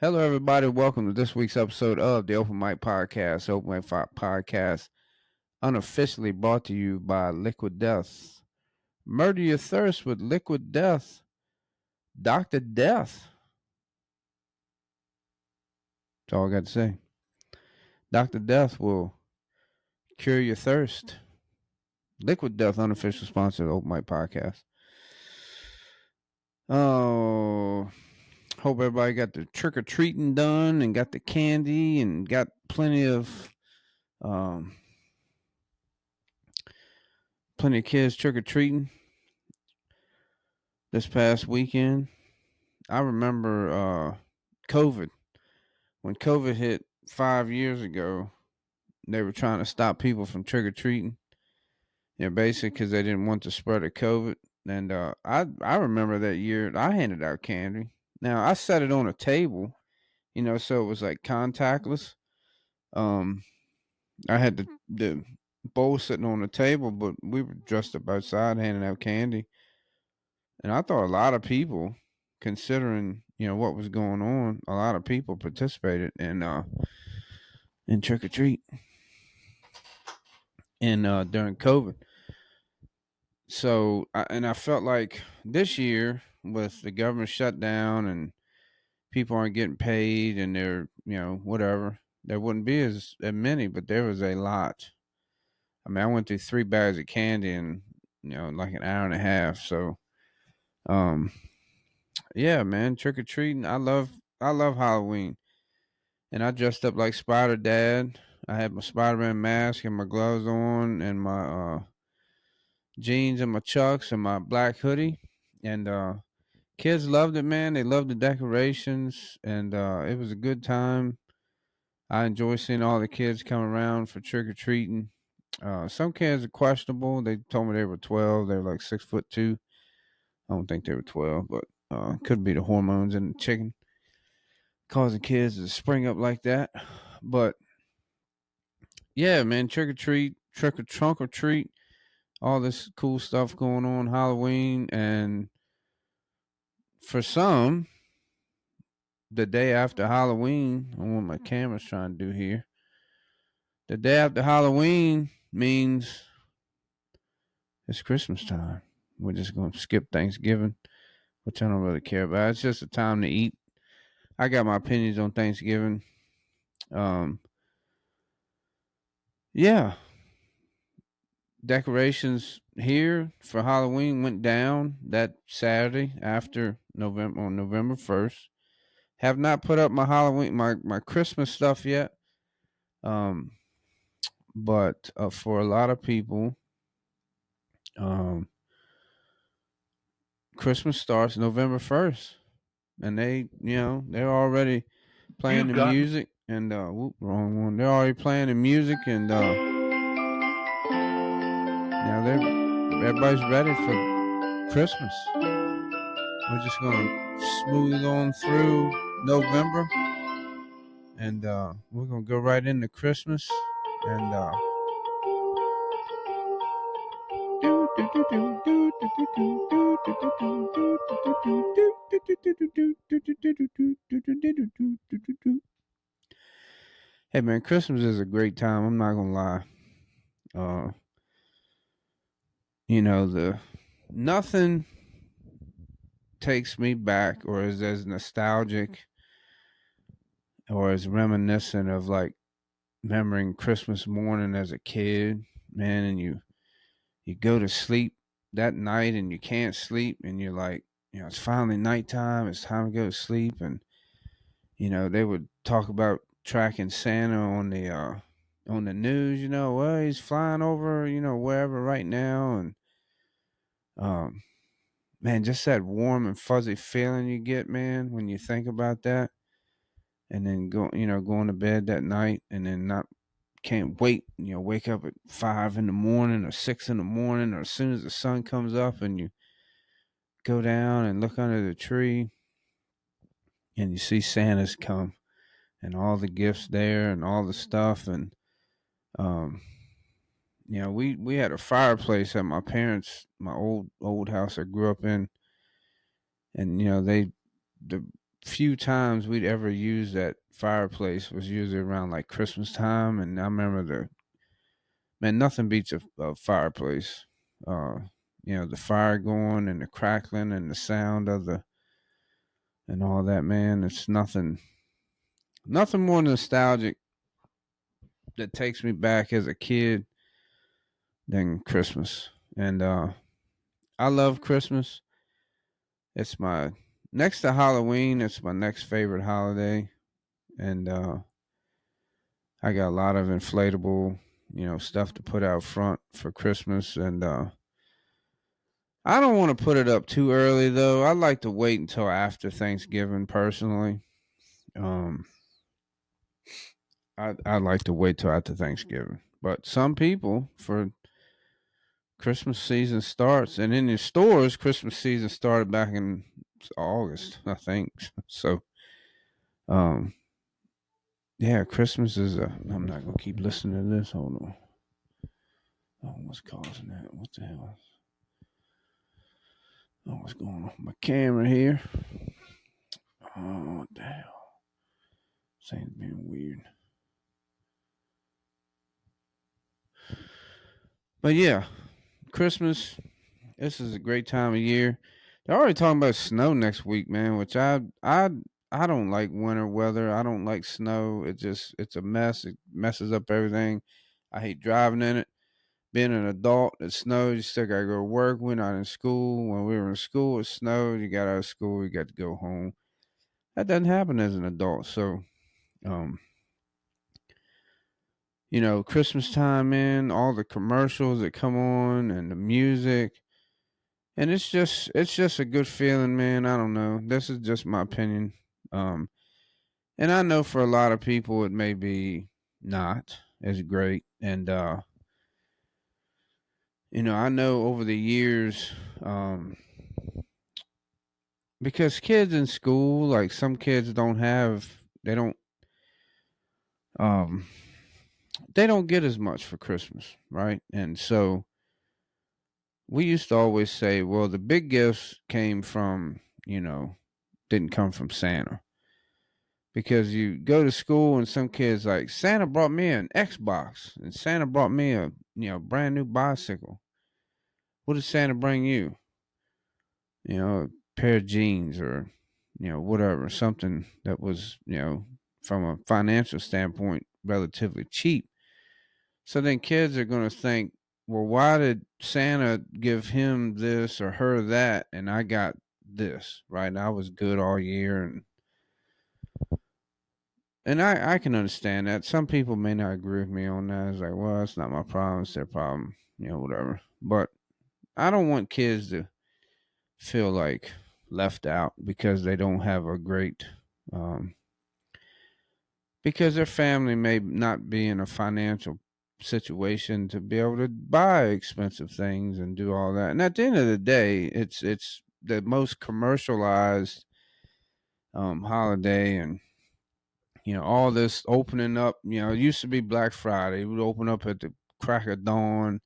Hello, everybody. Welcome to this week's episode of the Open Mike Podcast. Open Mike Podcast, unofficially brought to you by Liquid Death. Murder your thirst with Liquid Death. Dr. Death. That's all I got to say. Dr. Death will cure your thirst. Liquid Death, unofficial sponsor of the Open Mike Podcast. Oh, hope everybody got the trick or treating done and got the candy and got plenty of kids trick or treating this past weekend. I remember COVID. When COVID hit 5 years ago, they were trying to stop people from trick or treating. Basically because they didn't want the spread of COVID. And I remember that year I handed out candy. Now I set it on a table, so it was like contactless. I had the bowl sitting on the table, but we were dressed up outside handing out candy. And I thought a lot of people, considering what was going on, a lot of people participated in trick or treat and during COVID. So I felt like this year with the government shutdown and people aren't getting paid and they're whatever, there wouldn't be as many, but there was a lot. I mean, I went through 3 bags of candy in like an hour and a half. So um yeah, man, trick or treating. I love Halloween. And I dressed up like Spider Dad. I had my Spider-Man mask and my gloves on and my jeans and my chucks and my black hoodie. And kids loved it, man. They loved the decorations and it was a good time. I enjoy seeing all the kids come around for trick or treating. Some kids are questionable. They told me they were 12. They were like 6'2". I don't think they were 12, but could be the hormones in the chicken causing kids to spring up like that. But yeah, man, trick or treat, trunk or treat, all this cool stuff going on Halloween. And for some, the day after Halloween, I don't know what my camera's trying to do here. The day after Halloween means it's Christmas time. We're just going to skip Thanksgiving, which I don't really care about. It's just a time to eat. I got my opinions on Thanksgiving. Um, yeah, decorations here for Halloween went down that Saturday after November 1st. Have not put up my Halloween my Christmas stuff yet. Um but for a lot of people, um Christmas starts November 1st, and they're already playing You've the gotten music and wrong one. They're already playing the music and now everybody's ready for Christmas. We're just gonna smooth on through November, and we're gonna go right into Christmas. And hey man, Christmas is a great time. I'm not gonna lie. Uh, the nothing takes me back or is as nostalgic or as reminiscent of like remembering Christmas morning as a kid, man, and you go to sleep that night and you can't sleep and you're like, it's finally nighttime, it's time to go to sleep. And they would talk about tracking Santa on the news, well, he's flying over, wherever right now. And um man, just that warm and fuzzy feeling you get, man, when you think about that. And then going to bed that night and then not can't wait, wake up at 5 in the morning or 6 in the morning or as soon as the sun comes up and you go down and look under the tree and you see Santa's come and all the gifts there and all the stuff. And um we had a fireplace at my old house I grew up in. And they the few times we'd ever use that fireplace was usually around like Christmas time, and I remember the man, nothing beats a fireplace. Uh, the fire going and the crackling and the sound of the and all that, man. It's nothing more nostalgic that takes me back as a kid than Christmas. And I love Christmas. It's my next to Halloween, it's my next favorite holiday. And I got a lot of inflatable, stuff to put out front for Christmas. And I don't want to put it up too early though. I like to wait until after Thanksgiving personally. Um I like to wait till after Thanksgiving. But some people for Christmas season starts, and in the stores Christmas season started back in August, I think. So um yeah, Christmas is a I'm not gonna keep listening to this. Hold on. Oh, what's causing that? What the hell? Oh, what's going on with my camera here? Oh, what the hell? Thing's being weird. But yeah, Christmas. This is a great time of year. They're already talking about snow next week, man. Which I don't like winter weather. I don't like snow. It's a mess. It messes up everything. I hate driving in it. Being an adult, it snows. You still gotta go to work. We're not in school. When we were in school, it snowed. You got out of school. You got to go home. That doesn't happen as an adult. So, um, Christmas time, man. All the commercials that come on and the music. And it's just a good feeling, man. I don't know. This is just my opinion. Um, and I know for a lot of people it may be not as great. And I know over the years, because kids in school, like some kids um they don't get as much for Christmas, right? And so we used to always say, well, the big gifts came from, didn't come from Santa, because you go to school and some kids like Santa brought me an Xbox and Santa brought me a brand new bicycle. What did Santa bring you? A pair of jeans or whatever, something that was from a financial standpoint relatively cheap. So then kids are going to think, well, why did Santa give him this or her that and I got this, right? And I was good all year, and I can understand that. Some people may not agree with me on that. It's like, well, it's not my problem. It's their problem, whatever. But I don't want kids to feel like left out because they don't have a great, um, because their family may not be in a financial situation to be able to buy expensive things and do all that. And at the end of the day, it's the most commercialized holiday. And all this opening up, it used to be Black Friday. It would open up at the crack of dawn,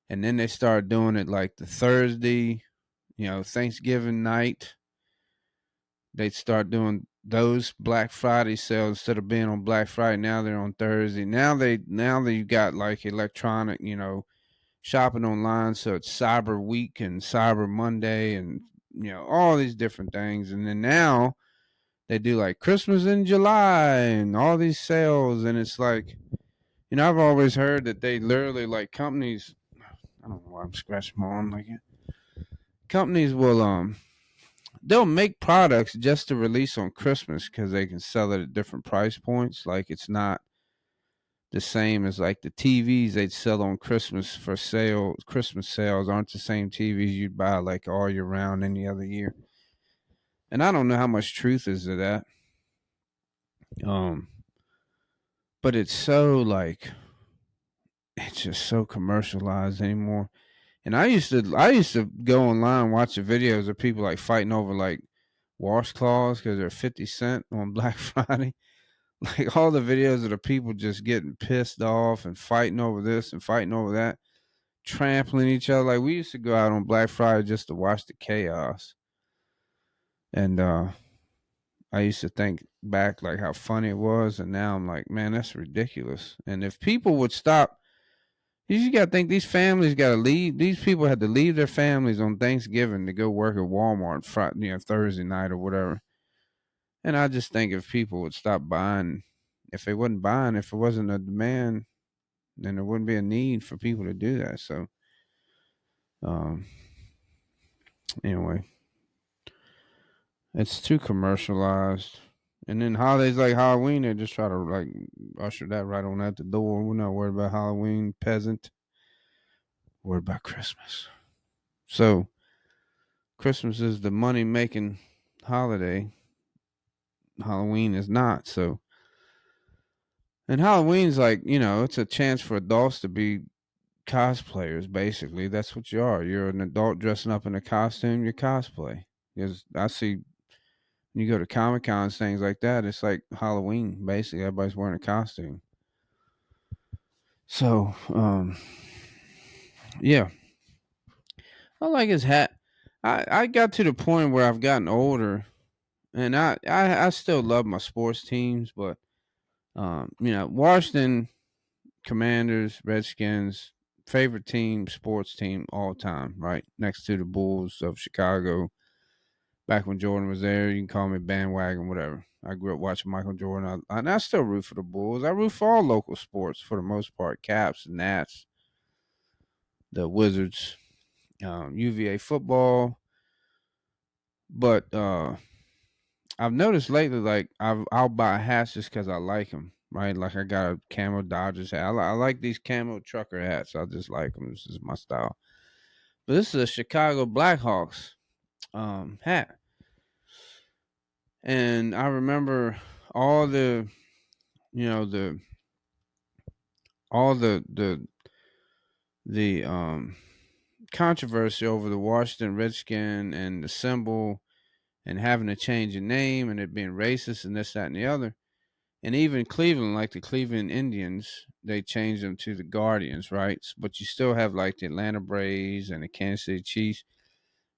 and then they started doing it like the Thursday, Thanksgiving night. They'd start doing those Black Friday sales instead of being on Black Friday. Now they're on Thursday. Now that you got like electronic, shopping online, so it's Cyber Week and Cyber Monday and all these different things. And then now they do like Christmas in July and all these sales, and it's like, I've always heard that they literally like companies. I don't know why I'm scratching my arm like it. Companies will they'll make products just to release on Christmas because they can sell it at different price points. Like it's not the same as like the TVs they'd sell on Christmas for sale. Christmas sales aren't the same TVs you'd buy like all year round any other year. And I don't know how much truth is to that. Um, but it's so like it's just so commercialized anymore. And I used to go online and watch the videos of people like fighting over like washcloths because they're 50 cents on Black Friday. Like all the videos of the people just getting pissed off and fighting over this and fighting over that, trampling each other. Like we used to go out on Black Friday just to watch the chaos. And I used to think back like how funny it was, and now I'm like, man, that's ridiculous. And if people would stop, you just got to think these families got to leave. These people had to leave their families on Thanksgiving to go work at Walmart Friday, Thursday night or whatever. And I just think if people would stop buying, if they wasn't buying, if it wasn't a demand, then there wouldn't be a need for people to do that. So, um, anyway, it's too commercialized. And then holidays like Halloween, they just try to like usher that right on out the door. We're not worried about Halloween, peasant. We're worried about Christmas. So Christmas is the money making holiday. Halloween is not. So, and Halloween's like, it's a chance for adults to be cosplayers. Basically, that's what you are. You're an adult dressing up in a costume. You cosplay. Because I see when you go to Comic Cons, things like that. It's like Halloween. Basically, everybody's wearing a costume. So, yeah, I like his hat. I got to the point where I've gotten older, and I still love my sports teams, but Washington Commanders, Redskins, favorite team, sports team all time, right next to the Bulls of Chicago. Back when Jordan was there, you can call me bandwagon, whatever. I grew up watching Michael Jordan, and I still root for the Bulls. I root for all local sports for the most part: Caps, Nats, the Wizards, UVA football. But I've noticed lately, like I'll buy hats just because I like them, right? Like I got a camo Dodgers hat. I like these camo trucker hats. I just like them. This is my style. But this is a Chicago Blackhawks hat, and I remember all the, you know, the all the controversy over the Washington Redskin and the symbol and having to change the name and it being racist and this, that, and the other. And even Cleveland, like the Cleveland Indians, they changed them to the Guardians, right? But you still have like the Atlanta Braves and the Kansas City Chiefs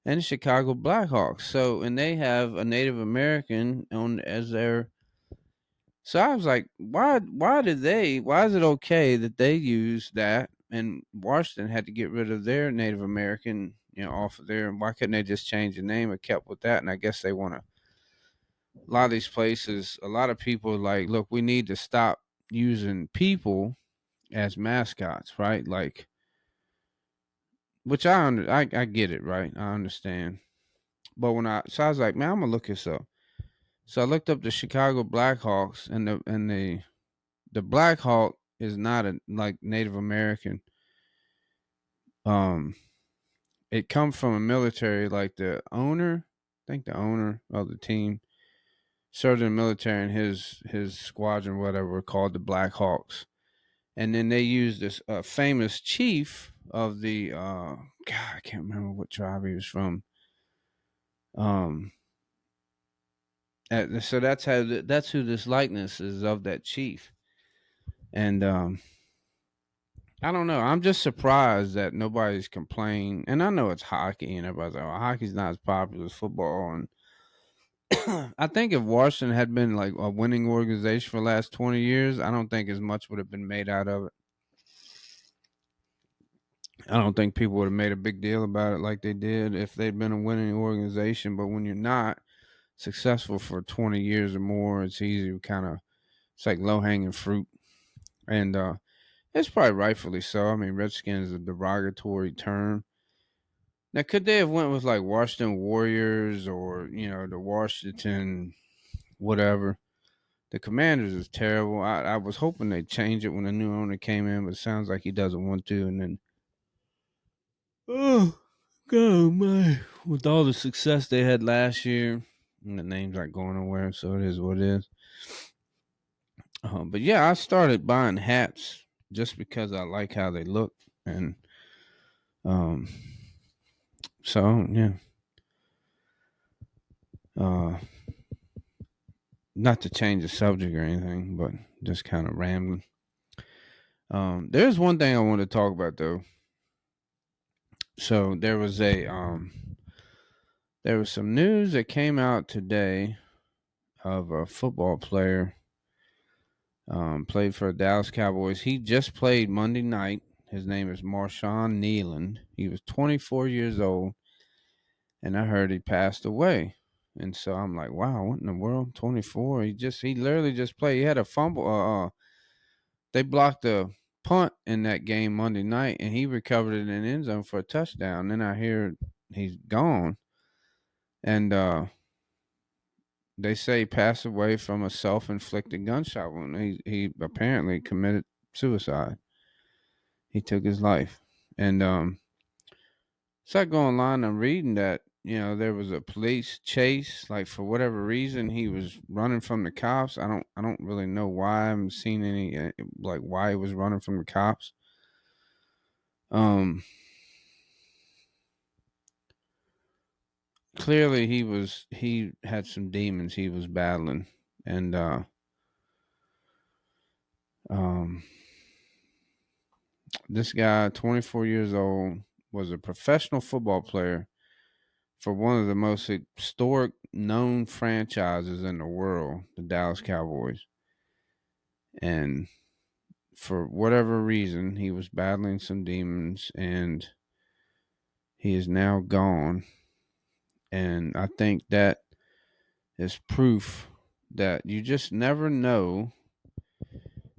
and the Chicago Blackhawks. So, and they have a Native American on as their. So I was like, why is it okay that they use that and Washington had to get rid of their Native American, off of there? And why couldn't they just change the name and kept with that? And I guess they want to, a lot of these places, a lot of people are like, look, we need to stop using people as mascots, right? Like, which I get it, right? I understand. But so I was like, man, I'm gonna look this up. So I looked up the Chicago Blackhawks, and the Black Hawk is not a like Native American. Um, it comes from a military, like the owner, I think the owner of the team served in the military, and his squadron, whatever, were called the Black Hawks. And then they used this famous chief of the God, I can't remember what tribe he was from. Um, so that's who this likeness is of, that chief. And I don't know. I'm just surprised that nobody's complained. And I know it's hockey, and everybody's like, "Oh, hockey's not as popular as football." And I think if Washington had been like a winning organization for the last 20 years, I don't think as much would have been made out of it. I don't think people would have made a big deal about it like they did if they'd been a winning organization. But when you're not successful for 20 years or more, it's easy to kind of, it's like low hanging fruit. And it's probably rightfully so. I mean, Redskin is a derogatory term. Now, could they have went with like Washington Warriors or, the Washington whatever? The Commanders is terrible. I was hoping they'd change it when the new owner came in, but it sounds like he doesn't want to. And then, oh, God, my. With all the success they had last year, and the name's not going nowhere, so it is what it is. But yeah, I started buying hats just because I like how they look. And um, so, yeah. Uh, Not to change the subject or anything, but just kind of rambling. There's one thing I want to talk about though. So there was some news that came out today of a football player. Played for the Dallas Cowboys. He just played Monday night. His name is Marshawn Nealand. He was 24 years old, and I heard he passed away. And so I'm like, wow, what in the world? 24. He literally just played. He had a fumble. They blocked a punt in that game Monday night, and he recovered it in the end zone for a touchdown. Then I hear he's gone, and they say he passed away from a self-inflicted gunshot wound. He apparently committed suicide. He took his life, and so I go online. I'm reading that there was a police chase. Like for whatever reason, he was running from the cops. I don't really know why. I haven't seen any like why he was running from the cops. Um, Clearly he had some demons he was battling, and um, this guy, 24 years old, was a professional football player for one of the most historic known franchises in the world, the Dallas Cowboys. And for whatever reason, he was battling some demons and he is now gone. And I think that is proof that you just never know.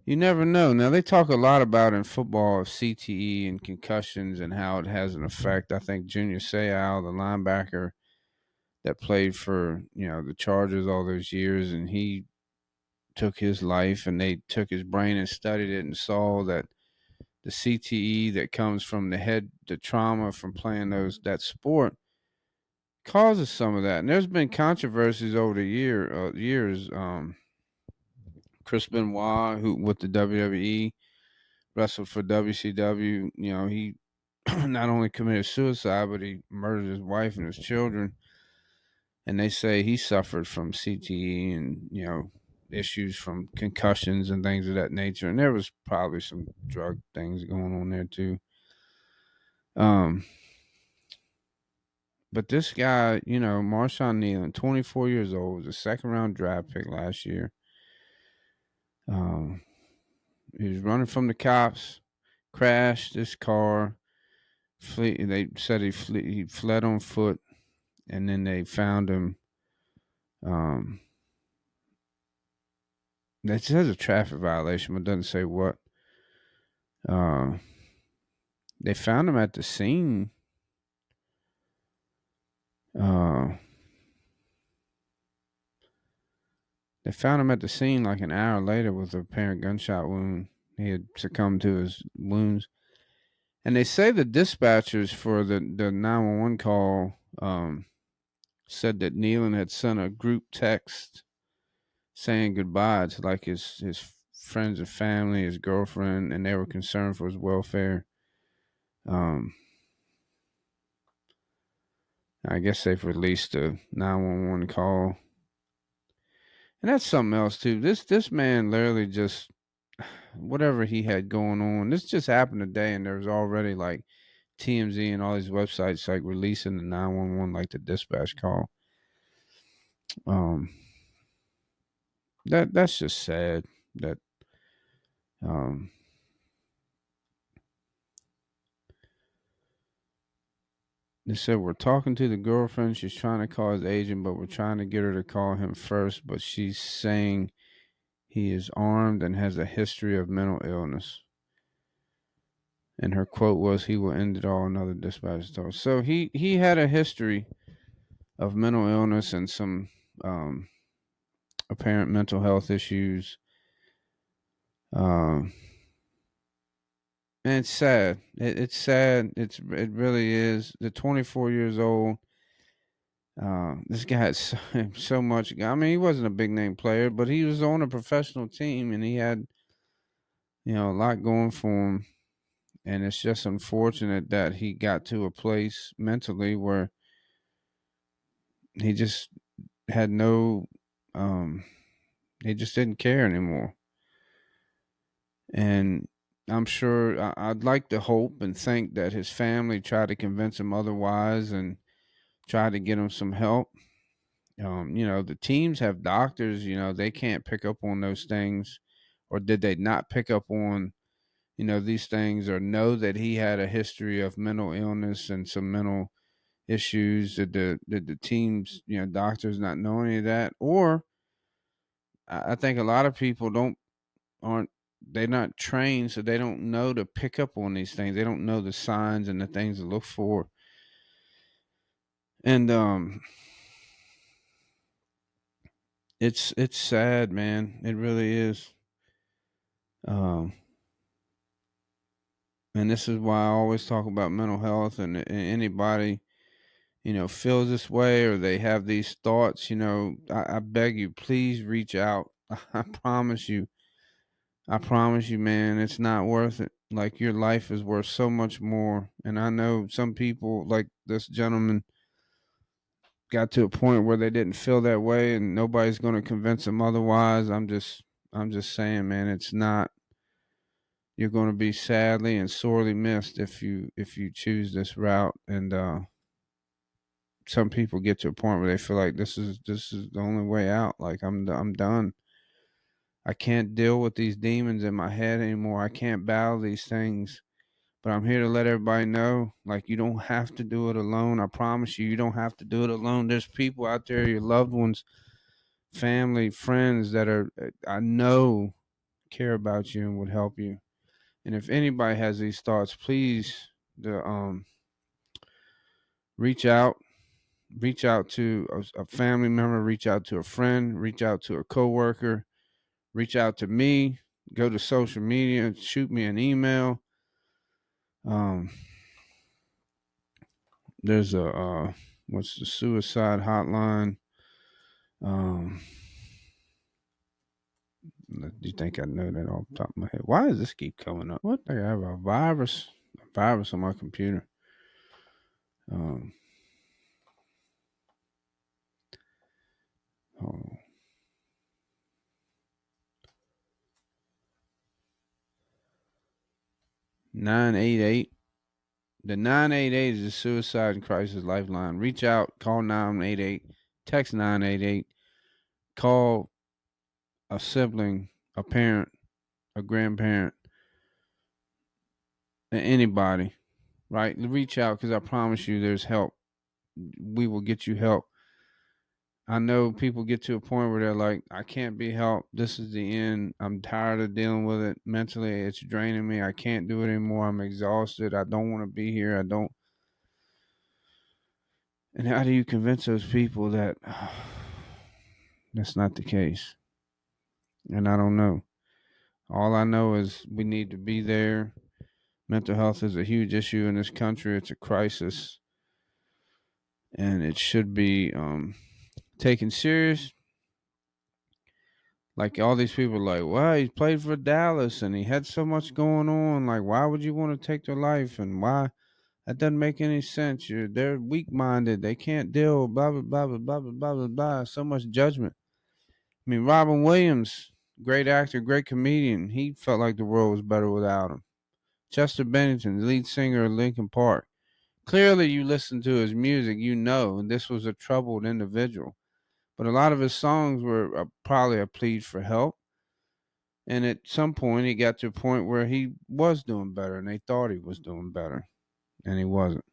You never know. Now, they talk a lot about in football CTE and concussions and how it has an effect. I think Junior Seau, the linebacker that played for, the Chargers all those years, and he took his life and they took his brain and studied it and saw that the CTE that comes from the trauma from playing that sport causes some of that. And there's been controversies over the years. Chris Benoit, who with the WWE wrestled for WCW, he not only committed suicide, but he murdered his wife and his children. And they say he suffered from CTE and issues from concussions and things of that nature. And there was probably some drug things going on there too. Um, but this guy, Marshawn Nealand, 24 years old, was a second round draft pick last year. Um, he was running from the cops, crashed his car. They said he fled on foot, and then they found him. It says a traffic violation, but doesn't say what. They found him at the scene. They found him at the scene like an hour later with a apparent gunshot wound. He had succumbed to his wounds. And they say the dispatchers for the 911 call said that Nealon had sent a group text saying goodbye to like his friends and family, his girlfriend, and they were concerned for his welfare. I guess they've released a 911 call. And that's something else too. This man literally just whatever he had going on. This just happened today, and there's already like TMZ and all these websites like releasing the 911 like the dispatch call. That's just sad. That they said we're talking to the girlfriend. She's trying to call his agent, but we're trying to get her to call him first. But she's saying he is armed and has a history of mental illness. And her quote was, "He will end it all." Another dispatcher told. So he had a history of mental illness and some apparent mental health issues. And it's sad. It's sad. It really is. The 24 years old. This guy had so much. I mean, he wasn't a big name player, but he was on a professional team, and he had a lot going for him. And it's just unfortunate that he got to a place mentally where he just had no. He just didn't care anymore. And I'm sure I'd like to hope and think that his family tried to convince him otherwise and tried to get him some help. The teams have doctors, they can't pick up on those things, or did they not pick up on, these things, or know that he had a history of mental illness and some mental issues? Did the teams, doctors not know any of that? Or I think a lot of people aren't they're not trained, so they don't know to pick up on these things. They don't know the signs and the things to look for. And it's sad, man. It really is. Um and this is why I always talk about mental health, and anybody, feels this way or they have these thoughts, I beg you, please reach out. I promise you. I promise you, man, it's not worth it. Like, your life is worth so much more. And I know some people, like this gentleman, got to a point where they didn't feel that way, and nobody's going to convince them otherwise. I'm just saying, man, it's not. You're going to be sadly and sorely missed if you choose this route. And some people get to a point where they feel like this is the only way out. Like, I'm done. I can't deal with these demons in my head anymore. I can't battle these things. But I'm here to let everybody know, like, you don't have to do it alone. I promise you, you don't have to do it alone. There's people out there, your loved ones, family, friends that I know, care about you and would help you. And if anybody has these thoughts, please, reach out. Reach out to a family member. Reach out to a friend. Reach out to a coworker. Reach out to me. Go to social media. Shoot me an email. Um, there's a what's the suicide hotline? Um, do you think I know that off the top of my head? Why does this keep coming up? What? I have a virus on my computer. Um, hold on. 988. The 988 is the suicide and crisis lifeline. Reach out, call 988, text 988, call a sibling, a parent, a grandparent, anybody, right? Reach out, because I promise you there's help. We will get you help. I know people get to a point where they're like, I can't be helped. This is the end. I'm tired of dealing with it. Mentally, it's draining me. I can't do it anymore. I'm exhausted. I don't want to be here. I don't. And how do you convince those people that that's not the case? And I don't know. All I know is we need to be there. Mental health is a huge issue in this country. It's a crisis, and it should be taken serious. Like, all these people are like, well, he played for Dallas and he had so much going on. Like, why would you want to take their life? And why? That doesn't make any sense. They're weak minded. They can't deal. Blah blah blah blah blah blah blah blah blah. So much judgment. I mean, Robin Williams, great actor, great comedian. He felt like the world was better without him. Chester Bennington, lead singer of Linkin Park. Clearly, you listen to his music, you know this was a troubled individual. But a lot of his songs were probably a plea for help. And at some point, he got to a point where he was doing better, and they thought he was doing better, and he wasn't.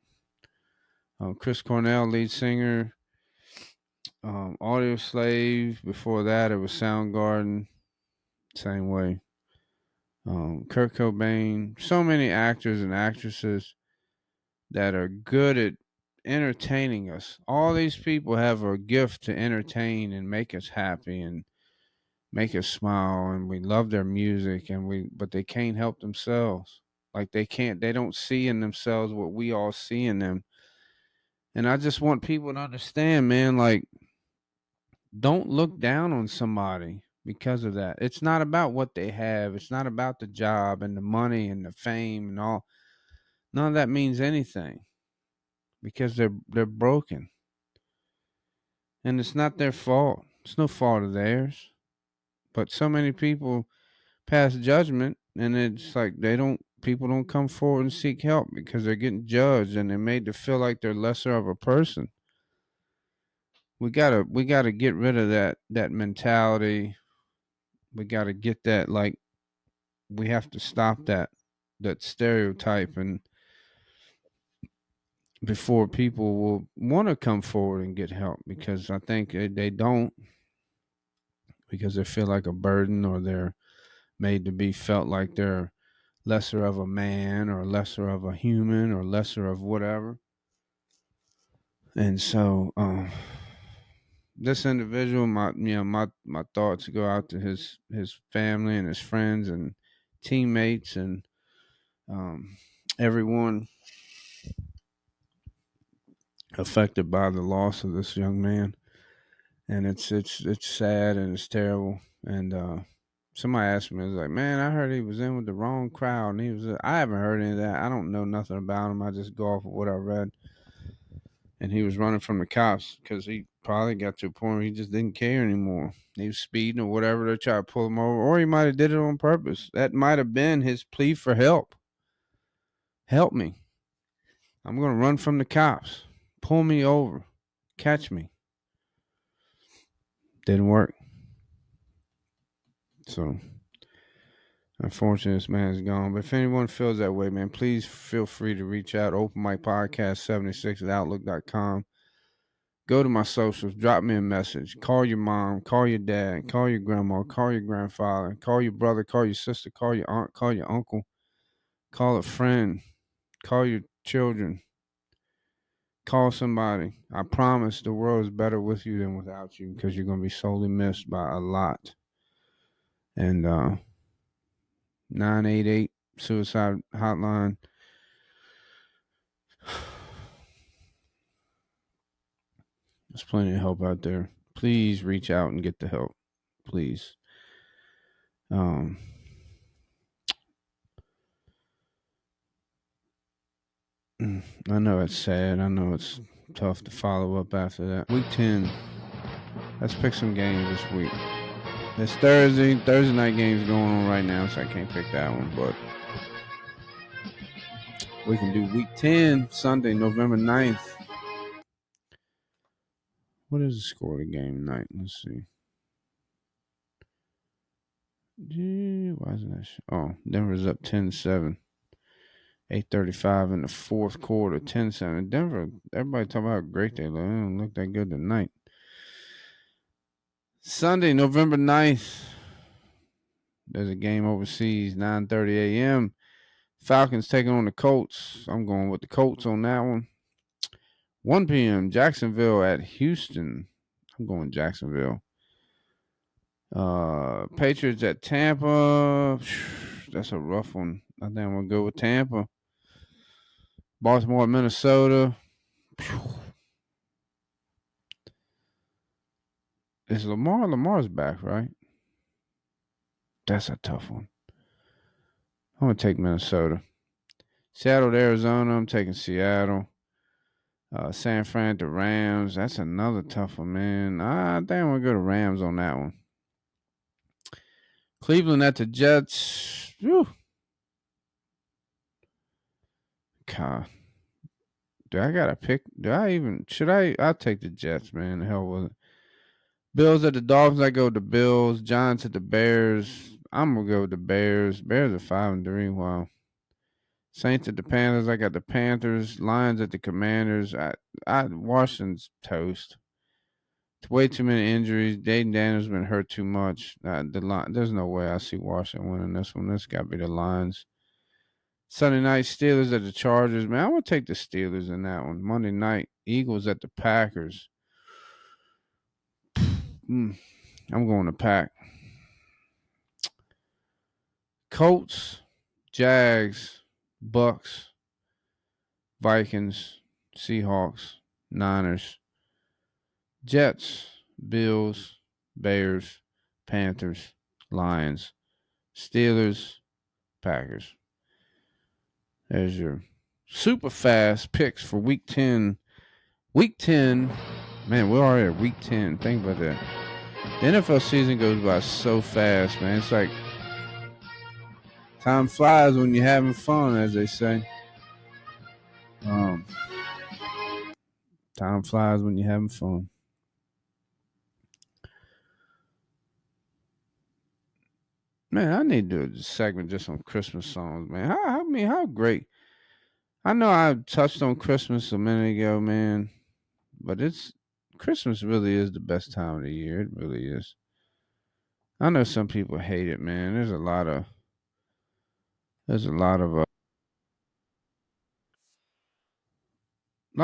Chris Cornell, lead singer, Audio Slave. Before that, it was Soundgarden, same way. Kurt Cobain. So many actors and actresses that are good at entertaining us. All these people have a gift to entertain and make us happy and make us smile, and we love their music, but they can't help themselves. Like, they don't see in themselves what we all see in them. And I just want people to understand, man, like, don't look down on somebody because of that. It's not about what they have. It's not about the job and the money and the fame and all. None of that means anything, because they're broken. And it's not their fault. It's no fault of theirs. But so many people pass judgment, and it's like people don't come forward and seek help because they're getting judged, and they're made to feel like they're lesser of a person. we gotta get rid of that mentality. We gotta get that, like, we have to stop that stereotype, and before people will want to come forward and get help, because I think they don't, because they feel like a burden, or they're made to be felt like they're lesser of a man, or lesser of a human, or lesser of whatever. And so this individual, my thoughts go out to his family and his friends and teammates, and um, everyone affected by the loss of this young man. And it's sad and it's terrible. And somebody asked me, it was like, man, I heard he was in with the wrong crowd, and he was. I haven't heard any of that. I don't know nothing about him. I just go off of what I read. And he was running from the cops because he probably got to a point where he just didn't care anymore. He was speeding or whatever. They tried to pull him over, or he might have did it on purpose. That might have been his plea for help. Help me. I'm going to run from the cops. Pull me over. Catch me. Didn't work. So, unfortunately, this man's gone. But if anyone feels that way, man, please feel free to reach out. Open Mike Podcast 76 at Outlook.com. Go to my socials, drop me a message, call your mom, call your dad, call your grandma, call your grandfather, call your brother, call your sister, call your aunt, call your uncle, call a friend, call your children, call somebody. I promise the world is better with you than without you, because you're going to be sorely missed by a lot. And 988 suicide hotline. There's plenty of help out there. Please reach out and get the help. Please. I know it's sad. I know it's tough to follow up after that. Week 10. Let's pick some games this week. It's Thursday. Thursday night games going on right now, so I can't pick that one. But we can do week 10, Sunday, November 9th. What is the score of the game tonight? Let's see. Why isn't that? Oh, Denver's up 10-7. 8:35 in the fourth quarter, 10-7. Denver, everybody talking about how great they look. They don't look that good tonight. Sunday, November 9th. There's a game overseas, 9:30 a.m. Falcons taking on the Colts. I'm going with the Colts on that one. 1 p.m. Jacksonville at Houston. I'm going Jacksonville. Patriots at Tampa. That's a rough one. I think I'm going to go with Tampa. Baltimore at Minnesota. Is Lamar? Lamar's back, right? That's a tough one. I'm going to take Minnesota. Seattle to Arizona. I'm taking Seattle. San Fran to Rams. That's another tough one, man. I think I'm going to go to Rams on that one. Cleveland at the Jets. Whew. God. Do I got to pick? I'll take the Jets, man. The hell with it. Bills at the Dolphins. I go with the Bills. Giants at the Bears. I'm going to go with the Bears. Bears are 5-3. Wow. Saints at the Panthers. I got the Panthers. Lions at the Commanders. Washington's toast. Way too many injuries. Dayton Daniels been hurt too much. There's no way I see Washington winning this one. This got to be the Lions. Sunday night, Steelers at the Chargers. Man, I'm going to take the Steelers in that one. Monday night, Eagles at the Packers. I'm going to Pack. Colts, Jags, Bucks, Vikings, Seahawks, Niners, Jets, Bills, Bears, Panthers, Lions, Steelers, Packers. There's your super fast picks for week 10. Week 10, man, we're already at week 10. Think about that. The NFL season goes by so fast, man. It's like time flies when you're having fun, as they say. Time flies when you're having fun. Man, I need to do a segment just on Christmas songs, man. I mean, how great. I know I touched on Christmas a minute ago, man, but it's Christmas really is the best time of the year. It really is. I know some people hate it, man. A lot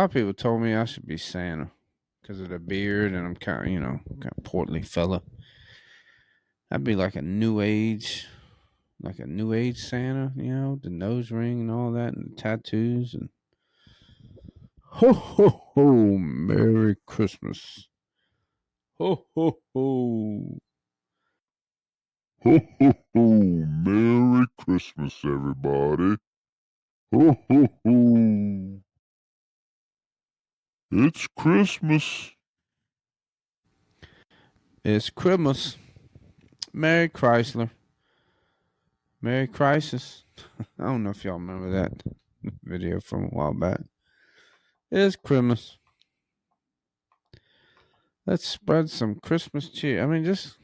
of people told me I should be Santa because of the beard, and I'm kind of, kind of portly fella. I'd be like a new age Santa, the nose ring and all that, and the tattoos, and ho ho ho, Merry Christmas, ho ho ho, Ho, ho, ho! Merry Christmas, everybody! Ho, ho, ho! It's Christmas! it's Christmas, Merry Chrysler, Merry Crisis. I don't know if y'all remember that video from a while back. It's Christmas. Let's spread some Christmas cheer. I mean, just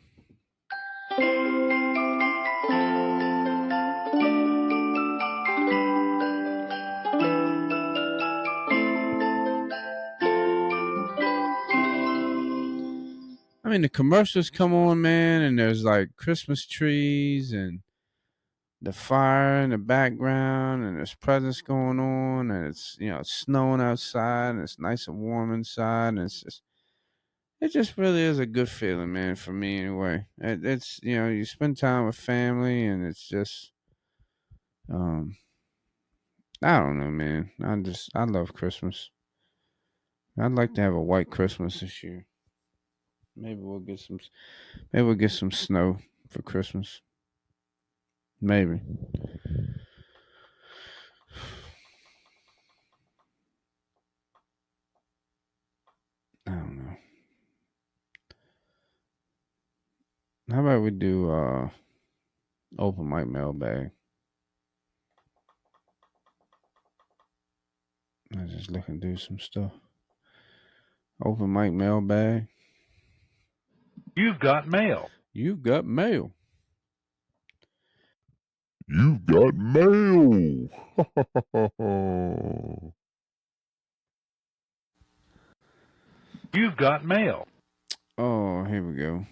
the commercials come on, man, and there's like Christmas trees and the fire in the background, and there's presents going on, and it's snowing outside, and it's nice and warm inside, and it just really is a good feeling, man, for me anyway. It's you spend time with family, and it's just um I don't know, man. I love Christmas. I'd like to have a white Christmas this year. Maybe we'll get some. Maybe we'll get some snow for Christmas. Maybe. I don't know. How about we do open mic mailbag? I just look and do some stuff. Open mic mailbag. You've got mail. You got mail. You've got mail! Ha ha ha ha ha! You've got mail. Oh, here we go.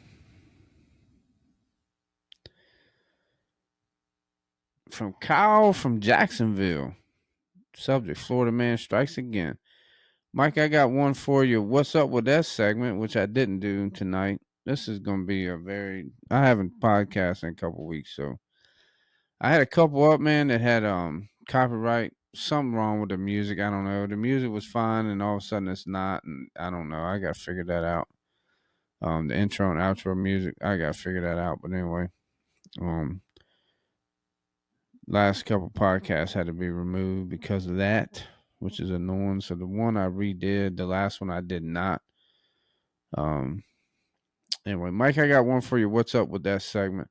From Kyle from Jacksonville. Subject: Florida man strikes again. Mike, I got one for you. What's up with that segment, which I didn't do tonight? This is going to be I haven't podcasted in a couple weeks, so I had a couple up, man, that had copyright, something wrong with the music. I don't know. The music was fine, and all of a sudden it's not, and I don't know. I got to figure that out. The intro and outro music, I got to figure that out. But anyway, um, last couple podcasts had to be removed because of that, which is annoying. So the one I redid, the last one I did not. Um, anyway, Mike, I got one for you. What's up with that segment?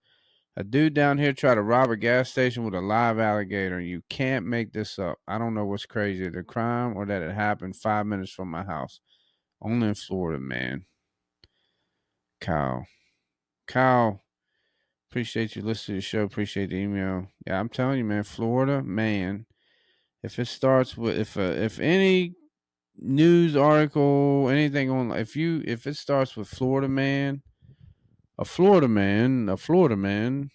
A dude down here tried to rob a gas station with a live alligator. You can't make this up. I don't know what's crazier, the crime or that it happened 5 minutes from my house. Only in Florida, man. Kyle. Kyle, appreciate you listening to the show. Appreciate the email. Yeah, I'm telling you, man, Florida, man. If it starts with if any news article, anything on if it starts with Florida man, a Florida man,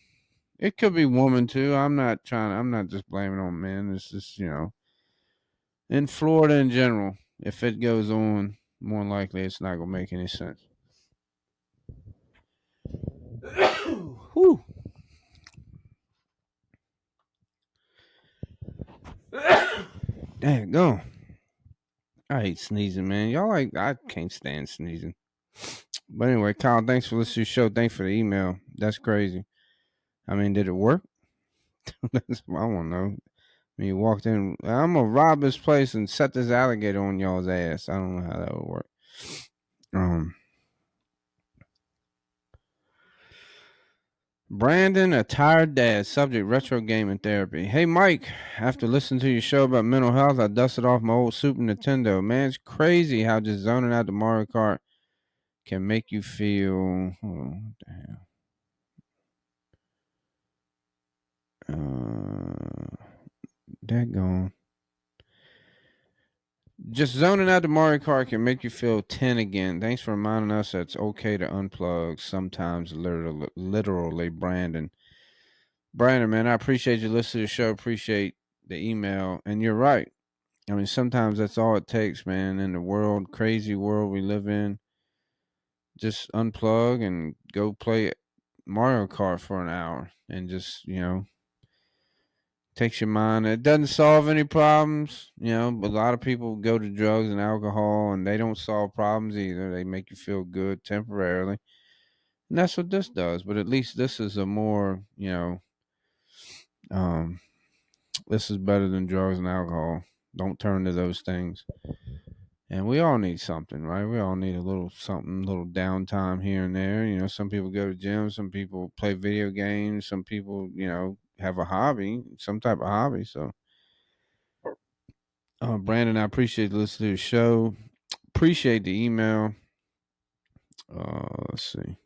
it could be woman too. I'm not just blaming on men. It's just, in Florida in general, if it goes on, more than likely it's not gonna make any sense. Whew. Dang, go. I hate sneezing, man. I can't stand sneezing. But anyway, Kyle, thanks for listening to the show. Thanks for the email. That's crazy. I mean, did it work? I want to know. I mean, you walked in. I'm gonna rob this place and set this alligator on y'all's ass. I don't know how that would work. Um, Brandon, a tired dad. Subject: retro gaming therapy. Hey, Mike. After listening to your show about mental health, I dusted off my old Super Nintendo. Man, it's crazy how just zoning out the Mario Kart can make you feel. Hold on, what the hell? Daggone. Just zoning out the Mario Kart can make you feel 10 again. Thanks for reminding us that it's okay to unplug sometimes, literally, Brandon. Brandon, man, I appreciate you listening to the show. Appreciate the email. And you're right. I mean, sometimes that's all it takes, man. In the world, crazy world we live in, just unplug and go play Mario Kart for an hour and just, takes your mind. It doesn't solve any problems, but a lot of people go to drugs and alcohol and they don't solve problems either. They make you feel good temporarily. And that's what this does. But at least this is a more, um, this is better than drugs and alcohol. Don't turn to those things. And we all need something, right? We all need a little something, a little downtime here and there. Some people go to gym, some people play video games, some people, have a hobby, some type of hobby. So, Brandon, I appreciate listening to the show. Appreciate the email. Let's see.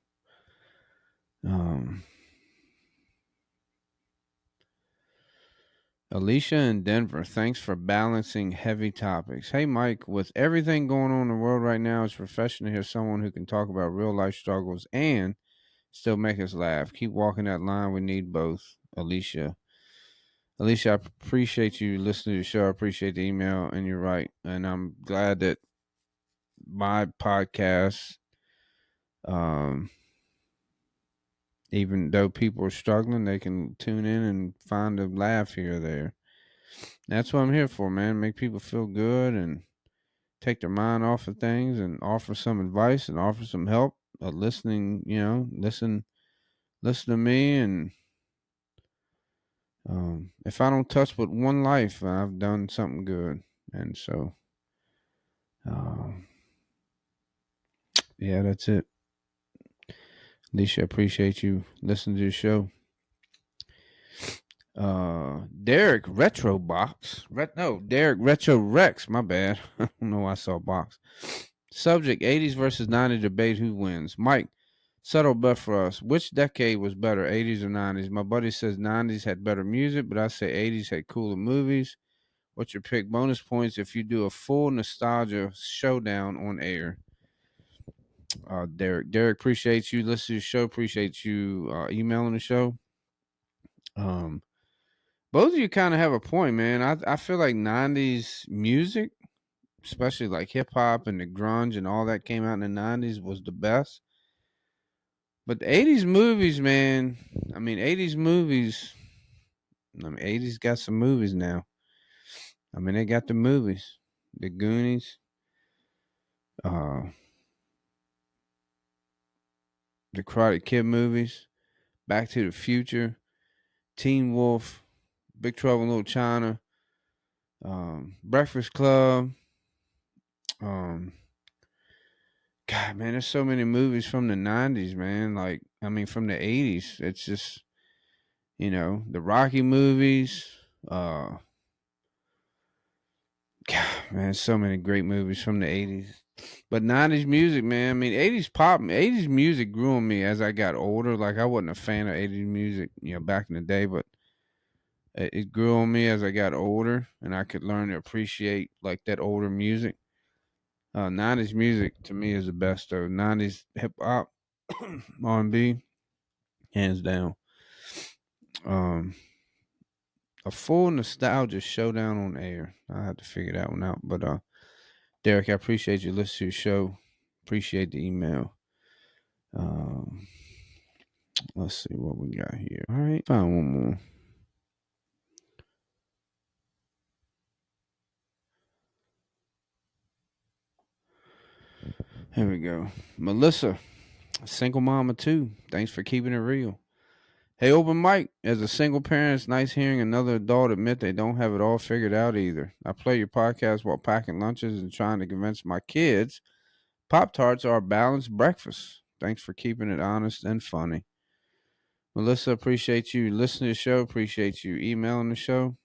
Um, Alicia in Denver, thanks for balancing heavy topics. Hey, Mike, with everything going on in the world right now, it's refreshing to hear someone who can talk about real life struggles and still make us laugh. Keep walking that line. We need both. Alicia. Alicia, I appreciate you listening to the show. I appreciate the email, and you're right. And I'm glad that my podcast, um, even though people are struggling, they can tune in and find a laugh here or there. That's what I'm here for, man. Make people feel good and take their mind off of things and offer some advice and offer some help. Listening, listen to me. And if I don't touch but one life, I've done something good. And so, um, yeah, that's it. Alicia, I appreciate you listening to the show. Derek Retro Box. Derek Retro Rex. My bad. I don't know why I saw box. Subject: 80s versus 90s debate. Who wins? Mike, subtle bet for us. Which decade was better, 80s or 90s? My buddy says 90s had better music, but I say 80s had cooler movies. What's your pick? Bonus points if you do a full nostalgia showdown on air. Derek, appreciate you listening to the show. Appreciate you emailing the show. Both of you kind of have a point, man. I feel like 90s music, especially like hip hop and the grunge and all that came out in the 90s, was the best. But the 80s movies, man, 80s got some movies now. They got the movies. The Goonies, uh, the Karate Kid movies, Back to the Future, Teen Wolf, Big Trouble in Little China, Breakfast Club. God, man, there's so many movies from the 90s, man. From the 80s. It's just, the Rocky movies. God, man, so many great movies from the 80s. But 90s music, man. 80s music grew on me as I got older. Like, I wasn't a fan of 80s music, back in the day, but it grew on me as I got older and I could learn to appreciate, like, that older music. 90s music to me is the best, though. 90s hip hop, R&B, hands down. A full nostalgia showdown on air. I have to figure that one out. But Derek, I appreciate you listening to the show. Appreciate the email. Let's see what we got here. All right, find one more. Here we go. Melissa, single mama too. Thanks for keeping it real. Hey, Open Mike, as a single parent, it's nice hearing another adult admit they don't have it all figured out either. I play your podcast while packing lunches and trying to convince my kids Pop-Tarts are a balanced breakfast. Thanks for keeping it honest and funny. Melissa, appreciate you listening to the show. Appreciate you emailing the show.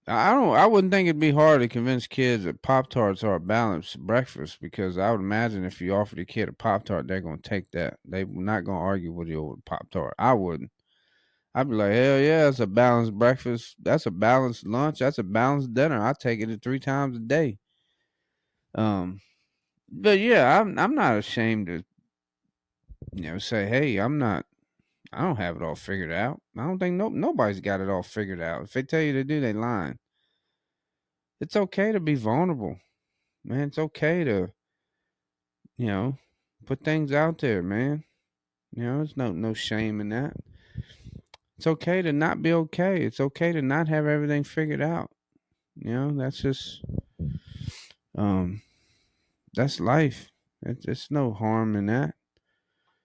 I wouldn't think it'd be hard to convince kids that Pop Tarts are a balanced breakfast, because I would imagine if you offered a kid a Pop Tart, they're gonna take that. They're not gonna argue with you over Pop Tart. I wouldn't. I'd be like, hell yeah, that's a balanced breakfast. That's a balanced lunch. That's a balanced dinner. I take it 3 times a day. Um, but yeah, I'm not ashamed to say, hey, I don't have it all figured out. I don't think nobody's got it all figured out. If they tell you to do, they lying. It's okay to be vulnerable, man. It's okay to you know put things out there, man. There's no shame in that. It's okay to not be okay. It's okay to not have everything figured out. That's just um that's life. It's no harm in that.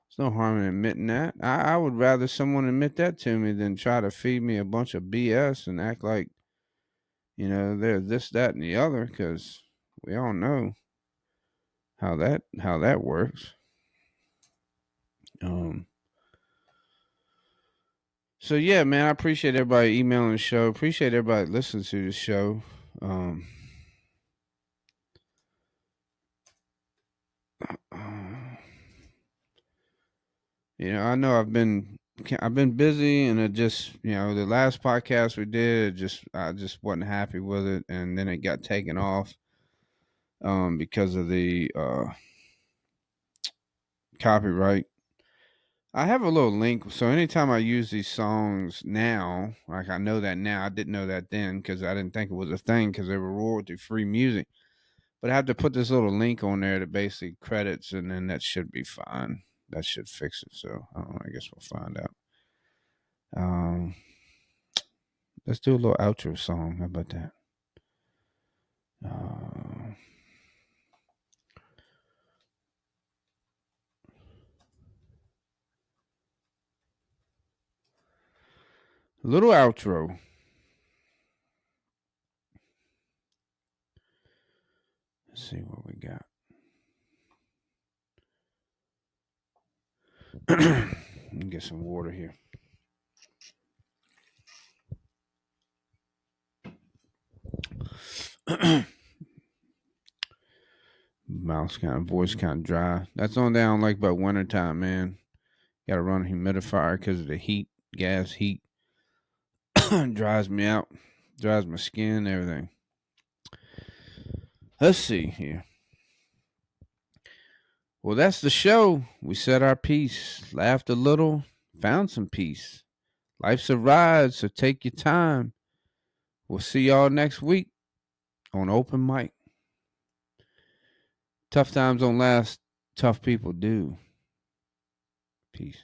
There's no harm in admitting that. I would rather someone admit that to me than try to feed me a bunch of BS and act like, they're this, that, and the other, because we all know how that works. Um so yeah, man, I appreciate everybody emailing the show. Appreciate everybody listening to the show. Um I know I've been busy, and it just the last podcast we did, I just wasn't happy with it, and then it got taken off because of the copyright. I have a little link, so anytime I use these songs now, like I know that now, I didn't know that then because I didn't think it was a thing because they were royalty free music. But I have to put this little link on there that basically credits, and then that should be fine. That should fix it. So I don't know. I guess we'll find out. Um, let's do a little outro song. How about that? Uh, little outro. Let's see what we got. Let me get some water here. Voice kind of dry. That's the only thing I don't like about wintertime, man. Got to run a humidifier because of the heat, gas heat. Dries me out, dries my skin, everything. Let's see here. Well, that's the show. We said our piece, laughed a little, found some peace. Life's a ride, so take your time. We'll see y'all next week on Open Mike. Tough times don't last, tough people do. Peace.